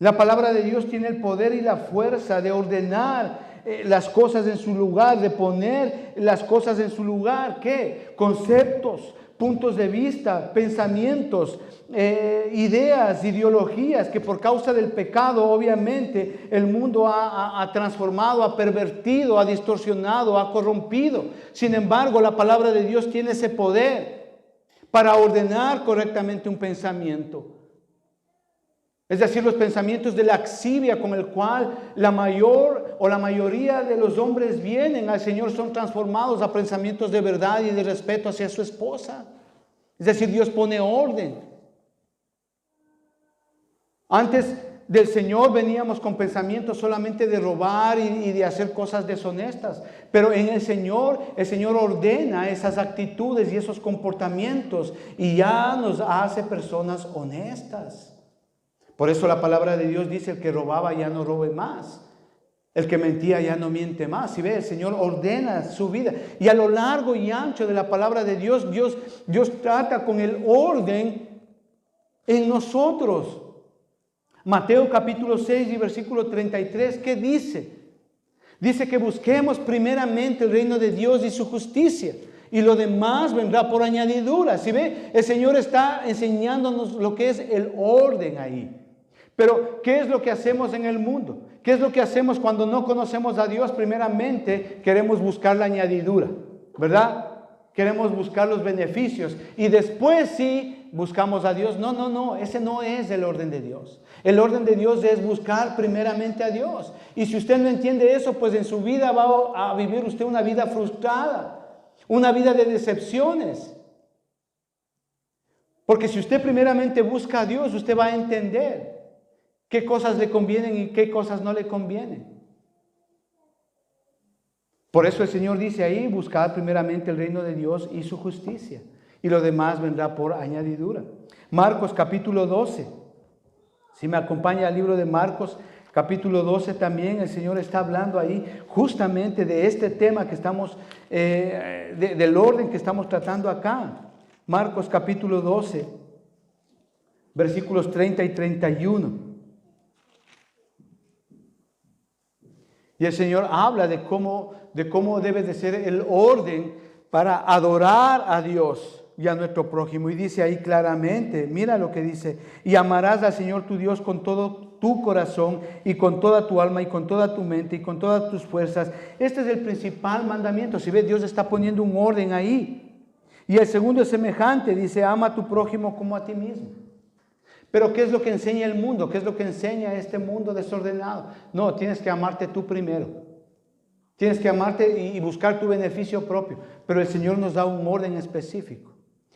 Speaker 1: La palabra de Dios tiene el poder y la fuerza de ordenar las cosas en su lugar, de poner las cosas en su lugar. ¿Qué? Conceptos, puntos de vista, pensamientos, ideas, ideologías que por causa del pecado, obviamente, el mundo ha transformado, ha pervertido, ha distorsionado, ha corrompido. Sin embargo, la palabra de Dios tiene ese poder para ordenar correctamente un pensamiento. Es decir, los pensamientos de laxivia con el cual la mayoría de los hombres vienen al Señor son transformados a pensamientos de verdad y de respeto hacia su esposa. Es decir, Dios pone orden. Antes del Señor veníamos con pensamientos solamente de robar y de hacer cosas deshonestas. Pero en el Señor ordena esas actitudes y esos comportamientos y ya nos hace personas honestas. Por eso la palabra de Dios dice, el que robaba ya no robe más. El que mentía ya no miente más. Si ve, el Señor ordena su vida. Y a lo largo y ancho de la palabra de Dios, Dios trata con el orden en nosotros. Mateo capítulo 6 y versículo 33, ¿qué dice? Dice que busquemos primeramente el reino de Dios y su justicia. Y lo demás vendrá por añadidura. Si ve, el Señor está enseñándonos lo que es el orden ahí. Pero, ¿qué es lo que hacemos en el mundo? ¿Qué es lo que hacemos cuando no conocemos a Dios? Primeramente, queremos buscar la añadidura, ¿verdad? Queremos buscar los beneficios. Y después sí, buscamos a Dios. No, ese no es el orden de Dios. El orden de Dios es buscar primeramente a Dios. Y si usted no entiende eso, pues en su vida va a vivir usted una vida frustrada, una vida de decepciones. Porque si usted primeramente busca a Dios, usted va a entender qué cosas le convienen y qué cosas no le convienen. Por eso el Señor dice ahí, buscad primeramente el reino de Dios y su justicia, y lo demás vendrá por añadidura. Marcos capítulo 12. Si me acompaña al libro de Marcos capítulo 12 también, el Señor está hablando ahí justamente de este tema que estamos, del orden que estamos tratando acá. Marcos capítulo 12, versículos 30 y 31. Y el Señor habla de cómo debe de ser el orden para adorar a Dios y a nuestro prójimo. Y dice ahí claramente, mira lo que dice, y amarás al Señor tu Dios con todo tu corazón y con toda tu alma y con toda tu mente y con todas tus fuerzas. Este es el principal mandamiento. Si ves, Dios está poniendo un orden ahí. Y el segundo es semejante, dice, ama a tu prójimo como a ti mismo. Pero ¿qué es lo que enseña el mundo? ¿Qué es lo que enseña este mundo desordenado? No, tienes que amarte tú primero. Tienes que amarte y buscar tu beneficio propio. Pero el Señor nos da un orden específico.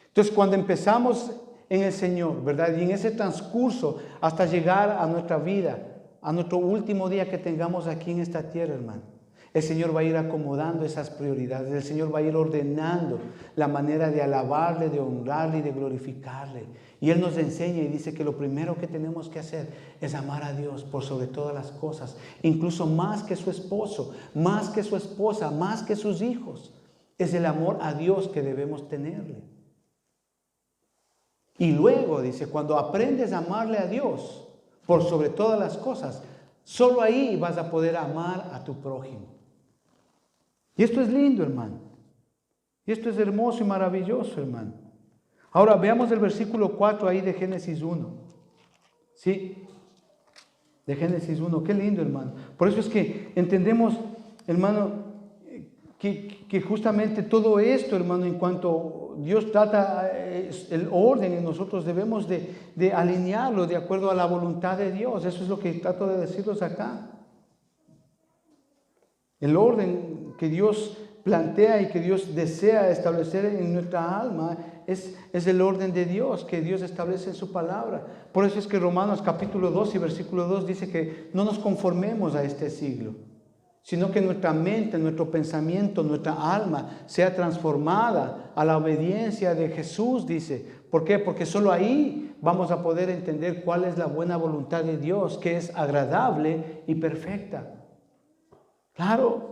Speaker 1: Entonces, cuando empezamos en el Señor, ¿verdad? Y en ese transcurso hasta llegar a nuestra vida, a nuestro último día que tengamos aquí en esta tierra, hermano, el Señor va a ir acomodando esas prioridades. El Señor va a ir ordenando la manera de alabarle, de honrarle y de glorificarle. Y Él nos enseña y dice que lo primero que tenemos que hacer es amar a Dios por sobre todas las cosas. Incluso más que su esposo, más que su esposa, más que sus hijos. Es el amor a Dios que debemos tenerle. Y luego dice, cuando aprendes a amarle a Dios por sobre todas las cosas, solo ahí vas a poder amar a tu prójimo. Y esto es lindo, hermano. Y esto es hermoso y maravilloso, hermano. Ahora veamos el versículo 4 ahí de Génesis 1. ¿Sí? de Génesis 1. Qué lindo, hermano. Por eso es que entendemos, hermano, que justamente todo esto, hermano, en cuanto Dios trata el orden, nosotros debemos de alinearlo de acuerdo a la voluntad de Dios. Eso es lo que trato de decirles acá. El orden que Dios plantea y que Dios desea establecer en nuestra alma es el orden de Dios que Dios establece en su palabra. Por eso es que Romanos capítulo 2 y versículo 2 dice que no nos conformemos a este siglo, sino que nuestra mente, nuestro pensamiento, nuestra alma sea transformada a la obediencia de Jesús, dice. ¿Por qué? Porque solo ahí vamos a poder entender cuál es la buena voluntad de Dios, que es agradable y perfecta. Claro.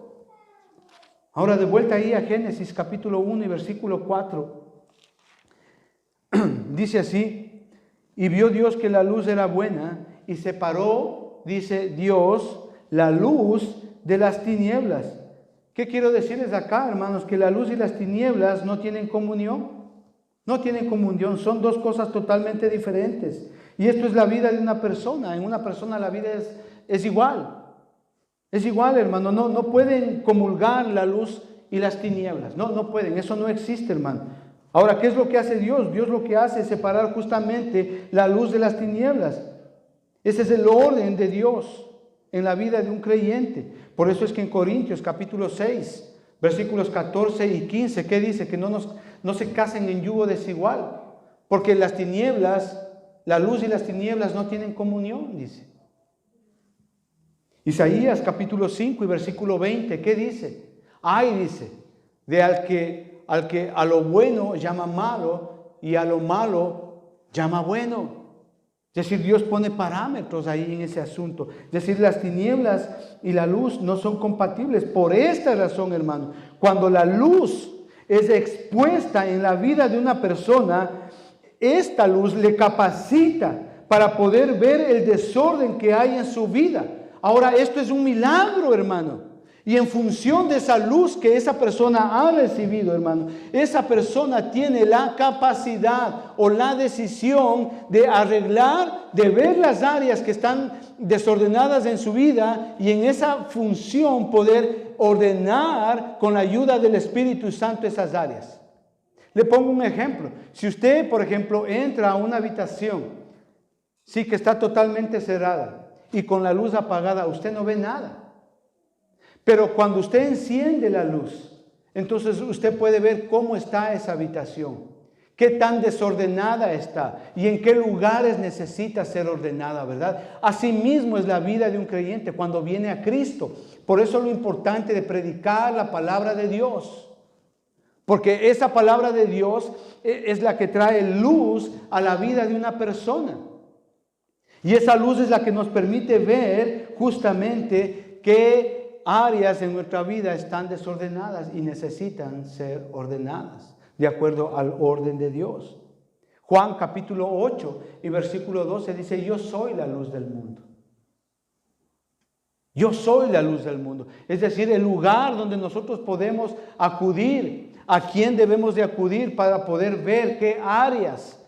Speaker 1: Ahora de vuelta ahí a Génesis capítulo 1 y versículo 4. Dice así: y vio Dios que la luz era buena y separó, dice Dios, la luz de las tinieblas. ¿Qué quiero decirles acá, hermanos? Que la luz y las tinieblas no tienen comunión. No tienen comunión, son dos cosas totalmente diferentes. Y esto es la vida de una persona. En una persona la vida es igual. Es igual, hermano. No pueden comulgar la luz y las tinieblas. No pueden. Eso no existe, hermano. Ahora, ¿qué es lo que hace Dios? Dios lo que hace es separar justamente la luz de las tinieblas. Ese es el orden de Dios en la vida de un creyente. Por eso es que en Corintios capítulo 6, versículos 14 y 15, ¿qué dice? Que no se casen en yugo desigual, porque las tinieblas, la luz y las tinieblas no tienen comunión, dice. Isaías capítulo 5 y versículo 20, ¿qué dice? Ay, dice, de al que a lo bueno llama malo y a lo malo llama bueno. Es decir, Dios pone parámetros ahí en ese asunto. Es decir, las tinieblas y la luz no son compatibles. Por esta razón, hermano, cuando la luz es expuesta en la vida de una persona, esta luz le capacita para poder ver el desorden que hay en su vida. Ahora, esto es un milagro, hermano. Y en función de esa luz que esa persona ha recibido, hermano, esa persona tiene la capacidad o la decisión de arreglar, de ver las áreas que están desordenadas en su vida y en esa función poder ordenar con la ayuda del Espíritu Santo esas áreas. Le pongo un ejemplo. Si usted, por ejemplo, entra a una habitación, sí, que está totalmente cerrada y con la luz apagada, usted no ve nada. Pero cuando usted enciende la luz, entonces usted puede ver cómo está esa habitación, qué tan desordenada está y en qué lugares necesita ser ordenada, ¿verdad? Asimismo es la vida de un creyente cuando viene a Cristo. Por eso lo importante de predicar la palabra de Dios, porque esa palabra de Dios es la que trae luz a la vida de una persona. Y esa luz es la que nos permite ver justamente qué áreas en nuestra vida están desordenadas y necesitan ser ordenadas de acuerdo al orden de Dios. Juan capítulo 8 y versículo 12 dice: yo soy la luz del mundo. Yo soy la luz del mundo. Es decir, el lugar donde nosotros podemos acudir, a quién debemos de acudir para poder ver qué áreas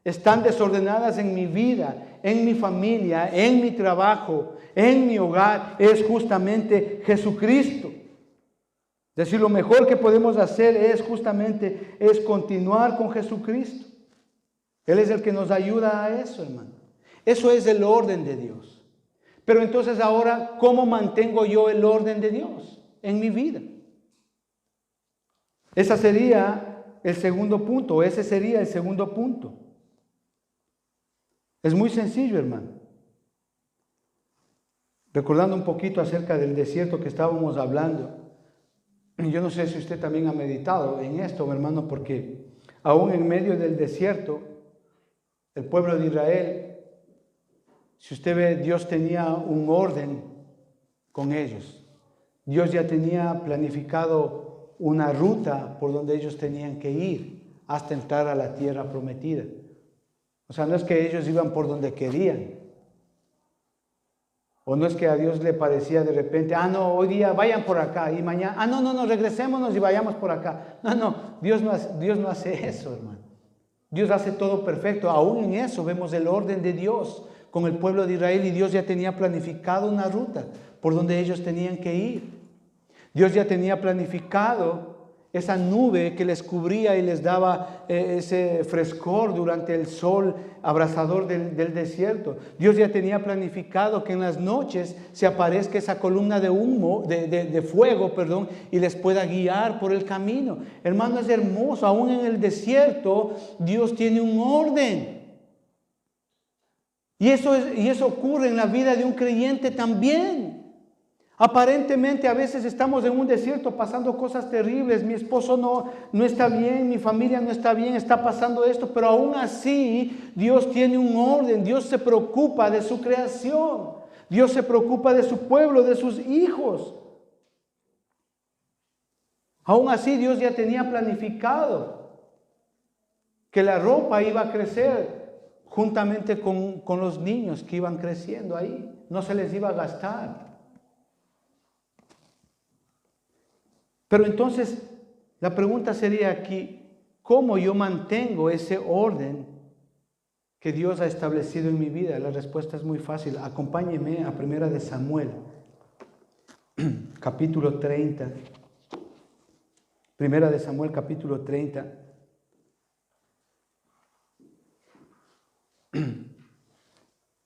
Speaker 1: están desordenadas en mi vida, en mi familia, en mi trabajo, en mi hogar, es justamente Jesucristo. Es decir, lo mejor que podemos hacer es continuar con Jesucristo. Él es el que nos ayuda a eso, hermano. Eso es el orden de Dios. Pero entonces ahora, ¿cómo mantengo yo el orden de Dios en mi vida? Ese sería el segundo punto. Es muy sencillo, hermano. Recordando un poquito acerca del desierto que estábamos hablando. Yo no sé si usted también ha meditado en esto, hermano, porque aún en medio del desierto, el pueblo de Israel, si usted ve, Dios tenía un orden con ellos. Dios ya tenía planificado una ruta por donde ellos tenían que ir hasta entrar a la tierra prometida. O sea, no es que ellos iban por donde querían. O no es que a Dios le parecía de repente, no, hoy día vayan por acá y mañana, no, regresémonos y vayamos por acá. No, Dios no hace eso, hermano. Dios hace todo perfecto. Aún en eso vemos el orden de Dios con el pueblo de Israel y Dios ya tenía planificado una ruta por donde ellos tenían que ir. Dios ya tenía planificado esa nube que les cubría y les daba ese frescor durante el sol abrasador del desierto. Dios ya tenía planificado que en las noches se aparezca esa columna de humo, de fuego, perdón, y les pueda guiar por el camino. Hermano, es hermoso. Aún en el desierto, Dios tiene un orden. Y eso ocurre en la vida de un creyente también. Aparentemente a veces estamos en un desierto pasando cosas terribles, mi esposo no está bien, mi familia no está bien, está pasando esto, pero aún así Dios tiene un orden, Dios se preocupa de su creación, Dios se preocupa de su pueblo, de sus hijos. Aún así Dios ya tenía planificado que la ropa iba a crecer juntamente con los niños que iban creciendo ahí, no se les iba a gastar. Pero entonces la pregunta sería aquí, ¿cómo yo mantengo ese orden que Dios ha establecido en mi vida? La respuesta es muy fácil. Acompáñeme a 1 de Samuel, capítulo 30. 1 de Samuel, capítulo 30.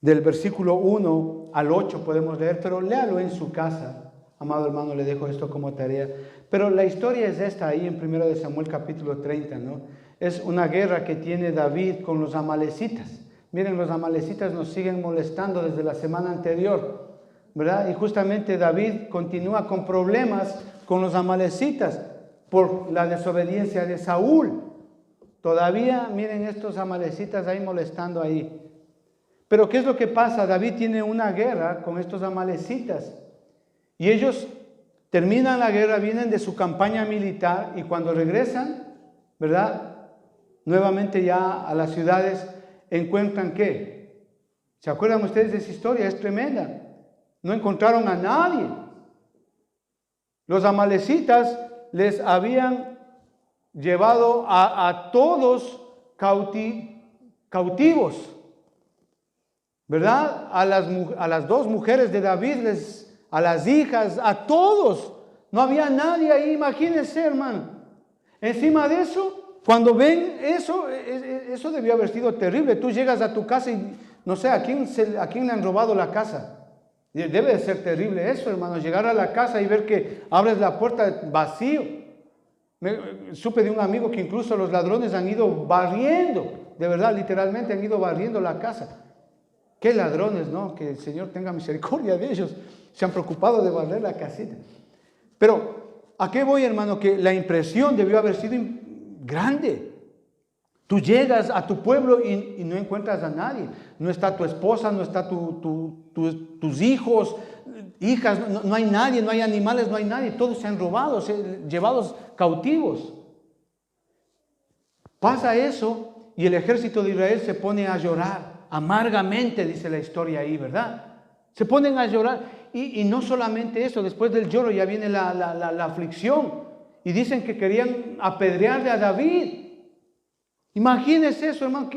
Speaker 1: Del versículo 1 al 8 podemos leer, pero léalo en su casa. Amado hermano, le dejo esto como tarea. Pero la historia es esta ahí en 1 de Samuel capítulo 30, ¿no? Es una guerra que tiene David con los amalecitas. Miren, los amalecitas nos siguen molestando desde la semana anterior, ¿verdad? Y justamente David continúa con problemas con los amalecitas por la desobediencia de Saúl. Todavía, miren estos amalecitas ahí molestando ahí. Pero ¿qué es lo que pasa? David tiene una guerra con estos amalecitas. Y ellos terminan la guerra, vienen de su campaña militar y cuando regresan, ¿verdad? Nuevamente ya a las ciudades encuentran ¿qué? ¿Se acuerdan ustedes de esa historia? Es tremenda. No encontraron a nadie. Los amalecitas les habían llevado a todos cautivos, ¿verdad? A las dos mujeres de David a las hijas, a todos. No había nadie ahí, imagínense, hermano. Encima de eso, cuando ven eso debió haber sido terrible. Tú llegas a tu casa y no sé, ¿a quién le han robado la casa? Debe de ser terrible eso, hermano, llegar a la casa y ver que abres la puerta vacío. Supe de un amigo que incluso los ladrones han ido barriendo, de verdad, literalmente han ido barriendo la casa. Qué ladrones, ¿no? Que el Señor tenga misericordia de ellos. Se han preocupado de barrer la casita. Pero, ¿a qué voy, hermano? Que la impresión debió haber sido grande. Tú llegas a tu pueblo y no encuentras a nadie. No está tu esposa, no está tus hijos, hijas, no hay nadie, no hay animales, no hay nadie. Todos se han robado, llevados cautivos. Pasa eso y el ejército de Israel se pone a llorar. Amargamente, dice la historia ahí, ¿verdad? Se ponen a llorar. Y no solamente eso, después del lloro ya viene la aflicción. Y dicen que querían apedrearle a David. Imagínese eso, hermano.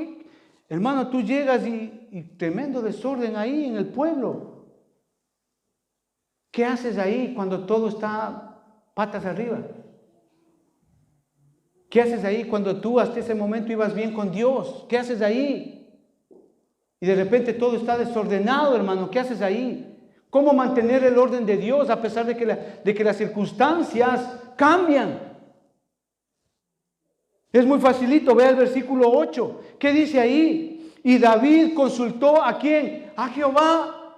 Speaker 1: Hermano, tú llegas y tremendo desorden ahí en el pueblo. ¿Qué haces ahí cuando todo está patas arriba? ¿Qué haces ahí cuando tú hasta ese momento ibas bien con Dios? ¿Qué haces ahí? Y de repente todo está desordenado, hermano. ¿Qué haces ahí? ¿Cómo mantener el orden de Dios a pesar de que las circunstancias cambian? Es muy facilito, vea el versículo 8. ¿Qué dice ahí? Y David consultó ¿a quién? A Jehová.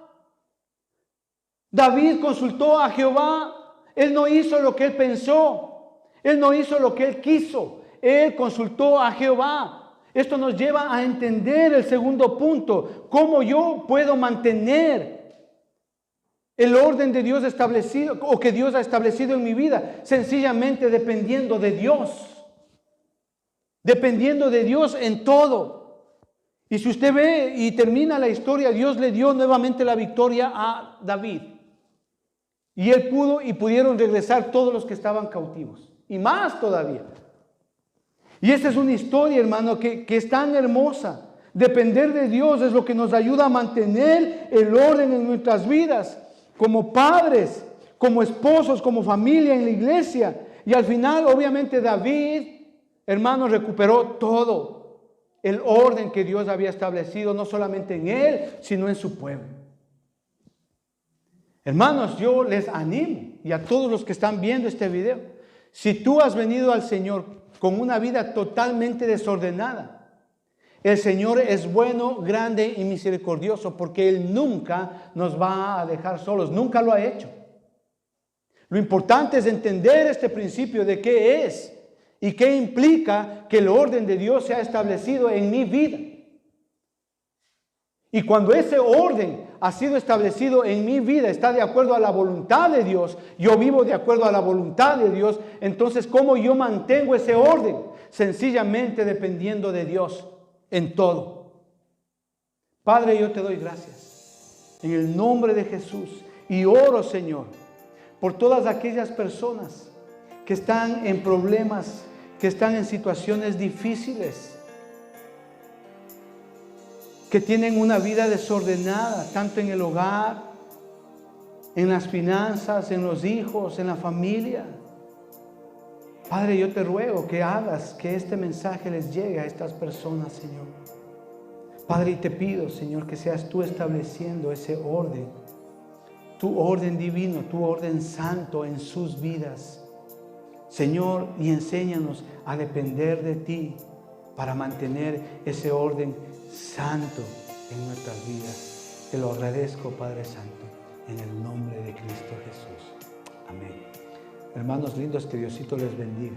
Speaker 1: David consultó a Jehová. Él no hizo lo que él pensó. Él no hizo lo que él quiso. Él consultó a Jehová. Esto nos lleva a entender el segundo punto. ¿Cómo yo puedo mantener el orden de Dios establecido o que Dios ha establecido en mi vida? Sencillamente dependiendo de Dios. Dependiendo de Dios en todo. Y si usted ve y termina la historia, Dios le dio nuevamente la victoria a David. Y él pudieron regresar todos los que estaban cautivos. Y más todavía. Y esta es una historia, hermano, que es tan hermosa. Depender de Dios es lo que nos ayuda a mantener el orden en nuestras vidas, como padres, como esposos, como familia en la iglesia. Y al final, obviamente, David, hermanos, recuperó todo el orden que Dios había establecido, no solamente en él, sino en su pueblo. Hermanos, yo les animo, y a todos los que están viendo este video, si tú has venido al Señor con una vida totalmente desordenada, el Señor es bueno, grande y misericordioso, porque Él nunca nos va a dejar solos, nunca lo ha hecho. Lo importante es entender este principio de qué es y qué implica que el orden de Dios sea establecido en mi vida. Y cuando ese orden ha sido establecido en mi vida, está de acuerdo a la voluntad de Dios, yo vivo de acuerdo a la voluntad de Dios, entonces ¿cómo yo mantengo ese orden? Sencillamente dependiendo de Dios en todo. Padre, yo te doy gracias en el nombre de Jesús y oro, Señor, por todas aquellas personas que están en problemas, que están en situaciones difíciles, que tienen una vida desordenada, tanto en el hogar, en las finanzas, en los hijos, en la familia. Padre, yo te ruego que hagas que este mensaje les llegue a estas personas, Señor. Padre, y te pido, Señor, que seas tú estableciendo ese orden, tu orden divino, tu orden santo en sus vidas. Señor, y enséñanos a depender de ti para mantener ese orden santo en nuestras vidas. Te lo agradezco, Padre Santo, en el nombre de Cristo Jesús. Amén. Hermanos lindos, que Diosito les bendiga.